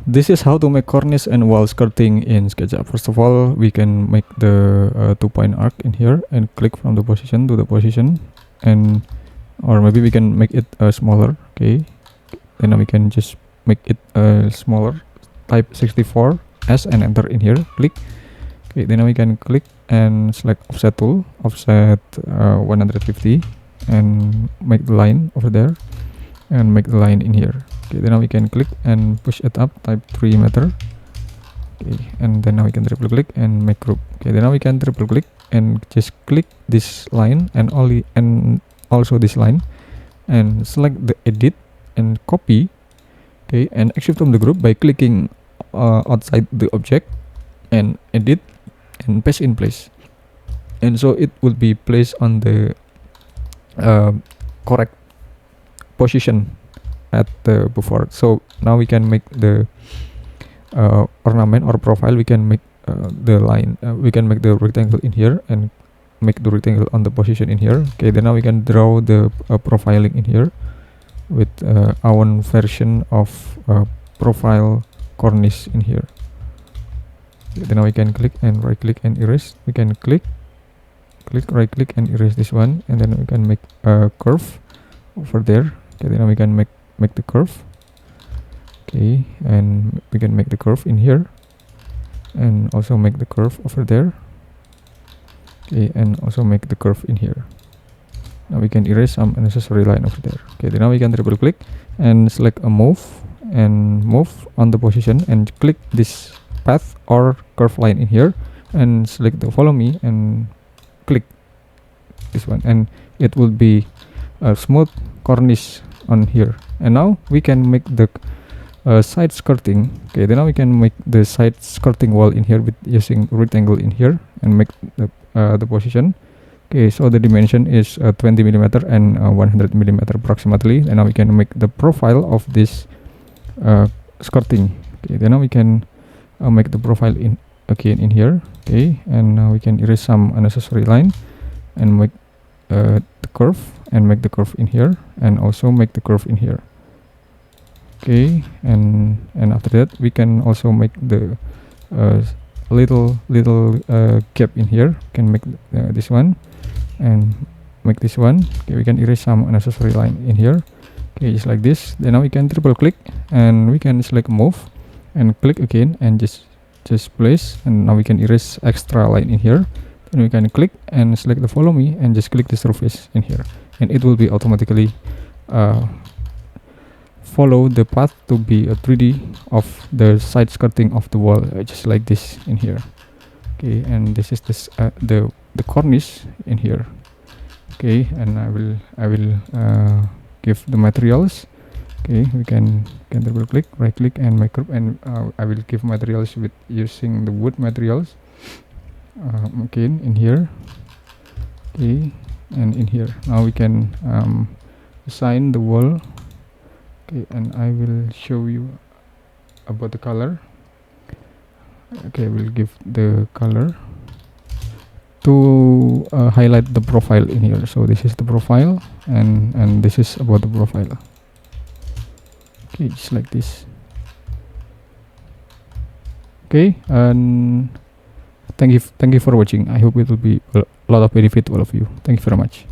this is how to make cornice and wall skirting in SketchUp. First of all, we can make the 2-point arc in here and click from the position to the position, and or maybe we can make it smaller. Okay, then we can just make it smaller, type 64 S and enter in here, click. Okay, then we can click and select offset tool, offset 150, and make the line over there and make the line in here. Okay, then we can click and push it up, type 3 meter. Okay, and then now we can triple click and make group. Okay, then now we can triple click and just click this line and also this line, and select the edit and copy. Okay, and exit from the group by clicking outside the object and edit and paste in place, and so it will be placed on the correct position at the before. So now we can make the ornament or profile. We can make the line, we can make the rectangle in here and make the rectangle on the position in here. Okay, then now we can draw the profiling in here with our own version of profile cornice in here. Okay, then now we can click and right click and erase. We can click right click and erase this one, and then we can make a curve over there. Okay, then now we can make the curve. Okay, and we can make the curve in here and also make the curve over there. Okay, and also make the curve in here. Now we can erase some unnecessary line over there. Okay, then now we can triple click and select a move and move on the position and click this path or curve line in here and select the follow me and click this one, and it will be a smooth cornice on here. And now we can make the side skirting. Okay, then now we can make the side skirting wall in here with using rectangle in here and make the position. Okay, so the dimension is 20 millimeter and 100 millimeter approximately, and now we can make the profile of this skirting. Okay, then now we can make the profile in again in here. Okay, and now we can erase some unnecessary line and make the curve and make the curve in here and also make the curve in here. Okay, and after that we can also make the little gap in here. We can make this one and make this one. Okay, we can erase some unnecessary line in here. Okay, just like this. Then now we can triple click and we can select move and click again and just place, and now we can erase extra line in here. Then we can click and select the follow me and just click the surface in here, and it will be automatically follow the path to be a 3D of the side skirting of the wall, just like this in here. Okay, and this is this the cornice in here. Okay, and I will give the materials. Okay, we can double click, right click and make group, and I will give materials with using the wood materials. Again in here. Okay, and in here now we can assign the wall. Okay, and I will show you about the color. Okay, we'll give the color to highlight the profile in here. So this is the profile, and this is about the profile. Okay, just like this. Okay, and thank you for watching. I hope it will be a lot of benefit to all of you. Thank you very much.